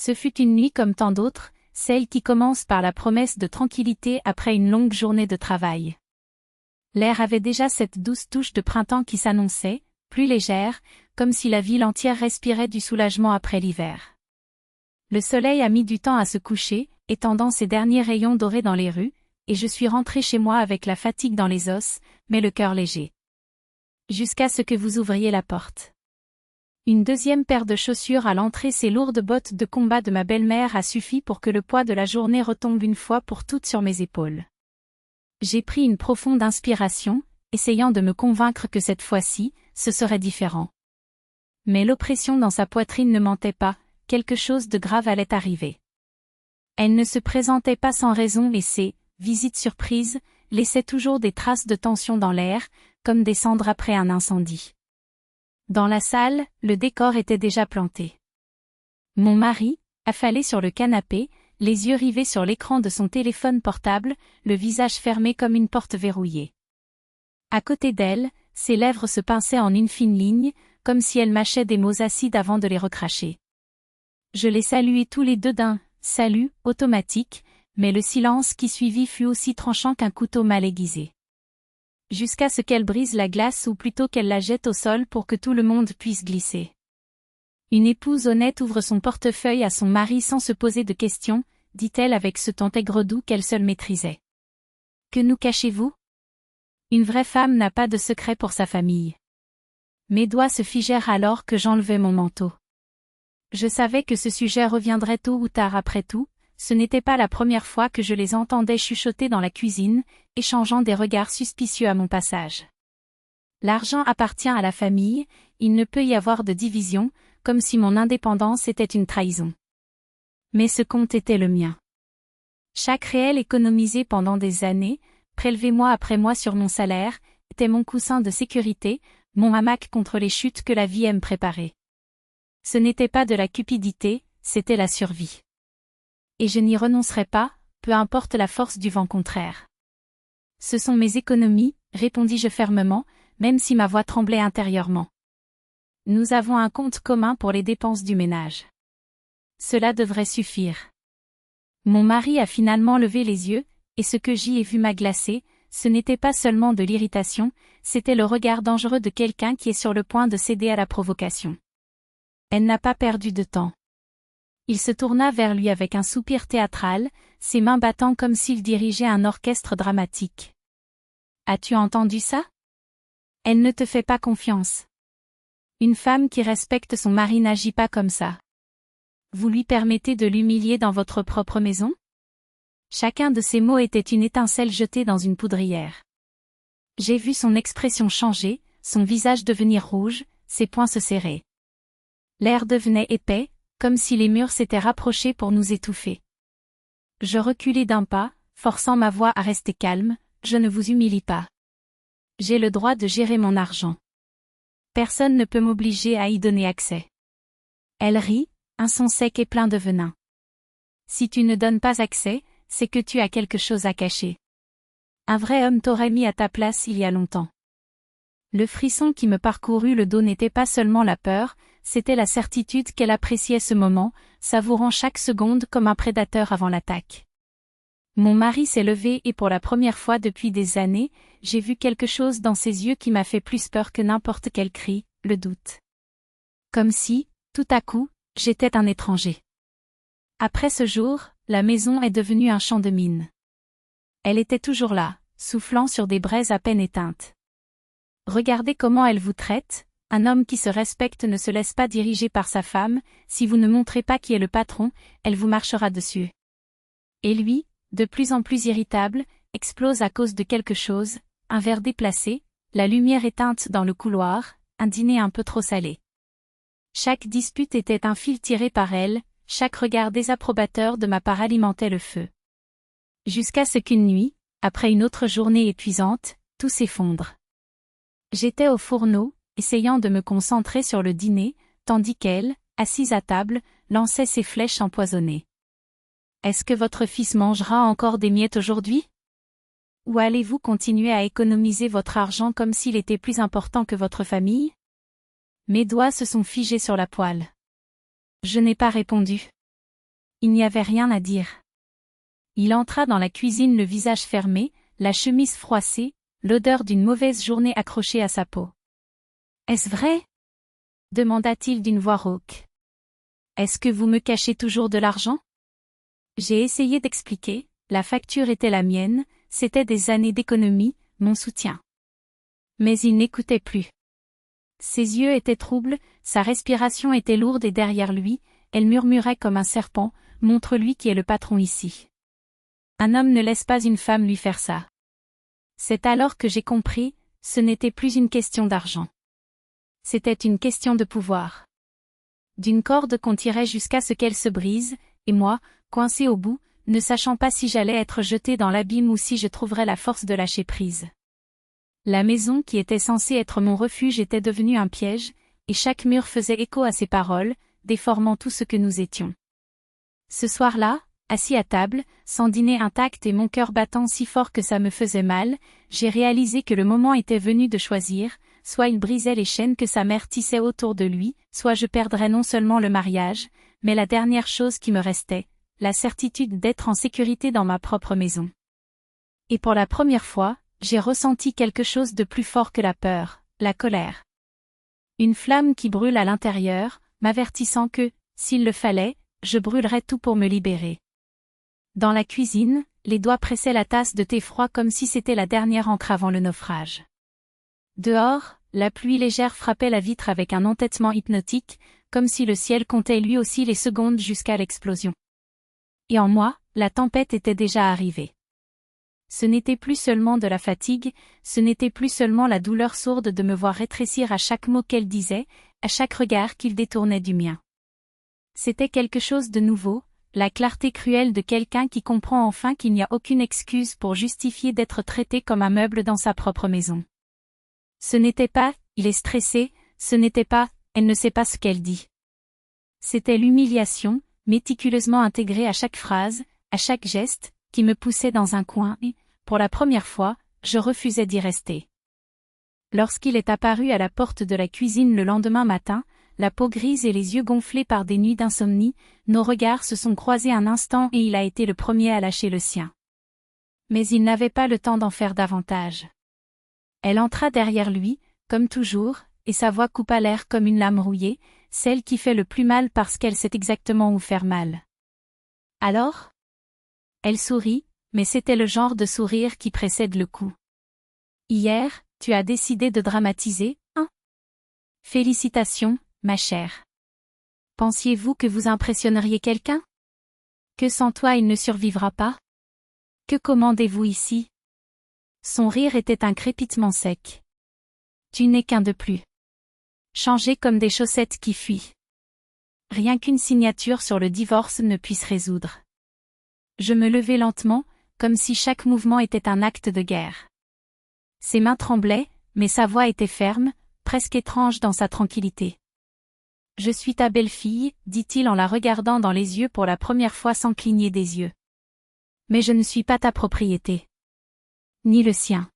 Ce fut une nuit comme tant d'autres, celle qui commence par la promesse de tranquillité après une longue journée de travail. L'air avait déjà cette douce touche de printemps qui s'annonçait, plus légère, comme si la ville entière respirait du soulagement après l'hiver. Le soleil a mis du temps à se coucher, étendant ses derniers rayons dorés dans les rues, et je suis rentrée chez moi avec la fatigue dans les os, mais le cœur léger. Jusqu'à ce que vous ouvriez la porte. Une deuxième paire de chaussures à l'entrée, ces lourdes bottes de combat de ma belle-mère a suffi pour que le poids de la journée retombe une fois pour toutes sur mes épaules. J'ai pris une profonde inspiration, essayant de me convaincre que cette fois-ci, ce serait différent. Mais l'oppression dans sa poitrine ne mentait pas, quelque chose de grave allait arriver. Elle ne se présentait pas sans raison et ses visites surprises laissaient toujours des traces de tension dans l'air, comme des cendres après un incendie. Dans la salle, le décor était déjà planté. Mon mari, affalé sur le canapé, les yeux rivés sur l'écran de son téléphone portable, le visage fermé comme une porte verrouillée. À côté d'elle, ses lèvres se pinçaient en une fine ligne, comme si elle mâchait des mots acides avant de les recracher. Je les saluai tous les deux d'un salut automatique, mais le silence qui suivit fut aussi tranchant qu'un couteau mal aiguisé. Jusqu'à ce qu'elle brise la glace ou plutôt qu'elle la jette au sol pour que tout le monde puisse glisser. Une épouse honnête ouvre son portefeuille à son mari sans se poser de questions, dit-elle avec ce ton aigre-doux qu'elle seule maîtrisait. Que nous cachez-vous? Une vraie femme n'a pas de secret pour sa famille. Mes doigts se figèrent alors que j'enlevai mon manteau. Je savais que ce sujet reviendrait tôt ou tard après tout, ce n'était pas la première fois que je les entendais chuchoter dans la cuisine, échangeant des regards suspicieux à mon passage. L'argent appartient à la famille, il ne peut y avoir de division, comme si mon indépendance était une trahison. Mais ce compte était le mien. Chaque réel économisé pendant des années, prélevé mois après mois sur mon salaire, était mon coussin de sécurité, mon hamac contre les chutes que la vie aime préparer. Ce n'était pas de la cupidité, c'était la survie. Et je n'y renoncerai pas, peu importe la force du vent contraire. Ce sont mes économies, répondis-je fermement, même si ma voix tremblait intérieurement. Nous avons un compte commun pour les dépenses du ménage. Cela devrait suffire. Mon mari a finalement levé les yeux, et ce que j'y ai vu m'a glacé, ce n'était pas seulement de l'irritation, c'était le regard dangereux de quelqu'un qui est sur le point de céder à la provocation. Elle n'a pas perdu de temps. Il se tourna vers lui avec un soupir théâtral, ses mains battant comme s'il dirigeait un orchestre dramatique. As-tu entendu ça? Elle ne te fait pas confiance. Une femme qui respecte son mari n'agit pas comme ça. Vous lui permettez de l'humilier dans votre propre maison? Chacun de ces mots était une étincelle jetée dans une poudrière. J'ai vu son expression changer, son visage devenir rouge, ses poings se serrer. L'air devenait épais, comme si les murs s'étaient rapprochés pour nous étouffer. Je reculai d'un pas, forçant ma voix à rester calme, je ne vous humilie pas. J'ai le droit de gérer mon argent. Personne ne peut m'obliger à y donner accès. Elle rit, un son sec et plein de venin. Si tu ne donnes pas accès, c'est que tu as quelque chose à cacher. Un vrai homme t'aurait mis à ta place il y a longtemps. Le frisson qui me parcourut le dos n'était pas seulement la peur, c'était la certitude qu'elle appréciait ce moment, savourant chaque seconde comme un prédateur avant l'attaque. Mon mari s'est levé et pour la première fois depuis des années, j'ai vu quelque chose dans ses yeux qui m'a fait plus peur que n'importe quel cri, le doute. Comme si, tout à coup, j'étais un étranger. Après ce jour, la maison est devenue un champ de mines. Elle était toujours là, soufflant sur des braises à peine éteintes. Regardez comment elle vous traite, un homme qui se respecte ne se laisse pas diriger par sa femme, si vous ne montrez pas qui est le patron, elle vous marchera dessus. Et lui, de plus en plus irritable, explose à cause de quelque chose, un verre déplacé, la lumière éteinte dans le couloir, un dîner un peu trop salé. Chaque dispute était un fil tiré par elle, chaque regard désapprobateur de ma part alimentait le feu. Jusqu'à ce qu'une nuit, après une autre journée épuisante, tout s'effondre. J'étais au fourneau, essayant de me concentrer sur le dîner, tandis qu'elle, assise à table, lançait ses flèches empoisonnées. Est-ce que votre fils mangera encore des miettes aujourd'hui? Ou allez-vous continuer à économiser votre argent comme s'il était plus important que votre famille? Mes doigts se sont figés sur la poêle. Je n'ai pas répondu. Il n'y avait rien à dire. Il entra dans la cuisine le visage fermé, la chemise froissée, l'odeur d'une mauvaise journée accrochée à sa peau. « Est-ce vrai ?» demanda-t-il d'une voix rauque. « Est-ce que vous me cachez toujours de l'argent ?» J'ai essayé d'expliquer, la facture était la mienne, c'était des années d'économie, mon soutien. Mais il n'écoutait plus. Ses yeux étaient troubles, sa respiration était lourde et derrière lui, elle murmurait comme un serpent, « Montre-lui qui est le patron ici. » Un homme ne laisse pas une femme lui faire ça. C'est alors que j'ai compris, ce n'était plus une question d'argent. C'était une question de pouvoir. D'une corde qu'on tirait jusqu'à ce qu'elle se brise, et moi, coincé au bout, ne sachant pas si j'allais être jeté dans l'abîme ou si je trouverais la force de lâcher prise. La maison qui était censée être mon refuge était devenue un piège, et chaque mur faisait écho à ses paroles, déformant tout ce que nous étions. Ce soir-là, assis à table, sans dîner intact et mon cœur battant si fort que ça me faisait mal, j'ai réalisé que le moment était venu de choisir, soit il brisait les chaînes que sa mère tissait autour de lui, soit je perdrais non seulement le mariage, mais la dernière chose qui me restait, la certitude d'être en sécurité dans ma propre maison. Et pour la première fois, j'ai ressenti quelque chose de plus fort que la peur, la colère. Une flamme qui brûle à l'intérieur, m'avertissant que, s'il le fallait, je brûlerais tout pour me libérer. Dans la cuisine, les doigts pressaient la tasse de thé froid comme si c'était la dernière encre avant le naufrage. Dehors, la pluie légère frappait la vitre avec un entêtement hypnotique, comme si le ciel comptait lui aussi les secondes jusqu'à l'explosion. Et en moi, la tempête était déjà arrivée. Ce n'était plus seulement de la fatigue, ce n'était plus seulement la douleur sourde de me voir rétrécir à chaque mot qu'elle disait, à chaque regard qu'il détournait du mien. C'était quelque chose de nouveau, la clarté cruelle de quelqu'un qui comprend enfin qu'il n'y a aucune excuse pour justifier d'être traité comme un meuble dans sa propre maison. Ce n'était pas « il est stressé », ce n'était pas « elle ne sait pas ce qu'elle dit ». C'était l'humiliation, méticuleusement intégrée à chaque phrase, à chaque geste, qui me poussait dans un coin et, pour la première fois, je refusais d'y rester. Lorsqu'il est apparu à la porte de la cuisine le lendemain matin, la peau grise et les yeux gonflés par des nuits d'insomnie, nos regards se sont croisés un instant et il a été le premier à lâcher le sien. Mais il n'avait pas le temps d'en faire davantage. Elle entra derrière lui, comme toujours, et sa voix coupa l'air comme une lame rouillée, celle qui fait le plus mal parce qu'elle sait exactement où faire mal. Alors ? Elle sourit, mais c'était le genre de sourire qui précède le coup. Hier, tu as décidé de dramatiser, hein ? Félicitations, ma chère. Pensiez-vous que vous impressionneriez quelqu'un ? Que sans toi il ne survivra pas ? Que commandez-vous ici ? Son rire était un crépitement sec. Tu n'es qu'un de plus. Changé comme des chaussettes qui fuient. Rien qu'une signature sur le divorce ne puisse résoudre. Je me levai lentement, comme si chaque mouvement était un acte de guerre. Ses mains tremblaient, mais sa voix était ferme, presque étrange dans sa tranquillité. « Je suis ta belle-fille, dit-il en la regardant dans les yeux pour la première fois sans cligner des yeux. Mais je ne suis pas ta propriété. Ni le sien.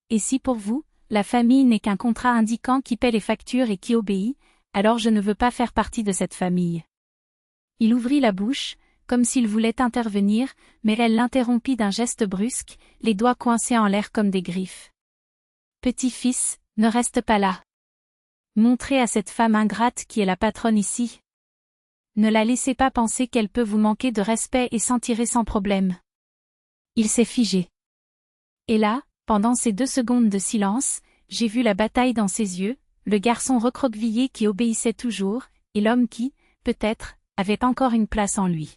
Et si pour vous, la famille n'est qu'un contrat indiquant qui paie les factures et qui obéit, alors je ne veux pas faire partie de cette famille. » Il ouvrit la bouche, comme s'il voulait intervenir, mais elle l'interrompit d'un geste brusque, les doigts coincés en l'air comme des griffes. « Petit-fils, ne reste pas là. Montrez à cette femme ingrate qui est la patronne ici. Ne la laissez pas penser qu'elle peut vous manquer de respect et s'en tirer sans problème. » Il s'est figé. Et là, pendant ces 2 secondes de silence, j'ai vu la bataille dans ses yeux, le garçon recroquevillé qui obéissait toujours, et l'homme qui, peut-être, avait encore une place en lui.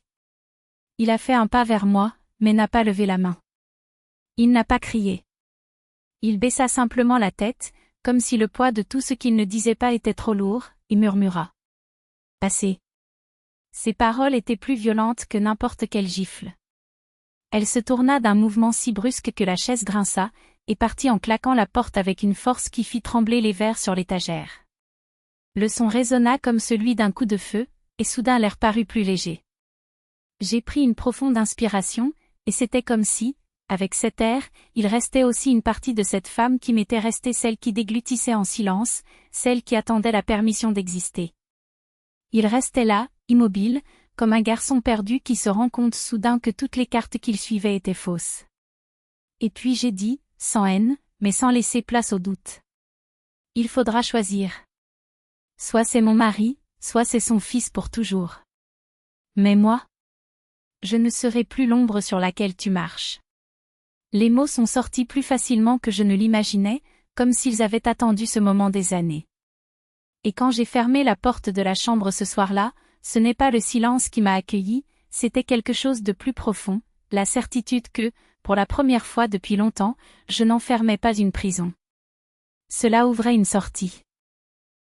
Il a fait un pas vers moi, mais n'a pas levé la main. Il n'a pas crié. Il baissa simplement la tête, comme si le poids de tout ce qu'il ne disait pas était trop lourd, et murmura. « Passez. » Ses paroles étaient plus violentes que n'importe quelle gifle. Elle se tourna d'un mouvement si brusque que la chaise grinça, et partit en claquant la porte avec une force qui fit trembler les verres sur l'étagère. Le son résonna comme celui d'un coup de feu, et soudain l'air parut plus léger. J'ai pris une profonde inspiration, et c'était comme si, avec cet air, il restait aussi une partie de cette femme qui m'était restée, celle qui déglutissait en silence, celle qui attendait la permission d'exister. Il restait là, immobile, comme un garçon perdu qui se rend compte soudain que toutes les cartes qu'il suivait étaient fausses. Et puis j'ai dit, sans haine, mais sans laisser place au doute. Il faudra choisir. Soit c'est mon mari, soit c'est son fils pour toujours. Mais moi, je ne serai plus l'ombre sur laquelle tu marches. Les mots sont sortis plus facilement que je ne l'imaginais, comme s'ils avaient attendu ce moment des années. Et quand j'ai fermé la porte de la chambre ce soir-là, ce n'est pas le silence qui m'a accueilli, c'était quelque chose de plus profond, la certitude que, pour la première fois depuis longtemps, je n'enfermais pas une prison. Cela ouvrait une sortie.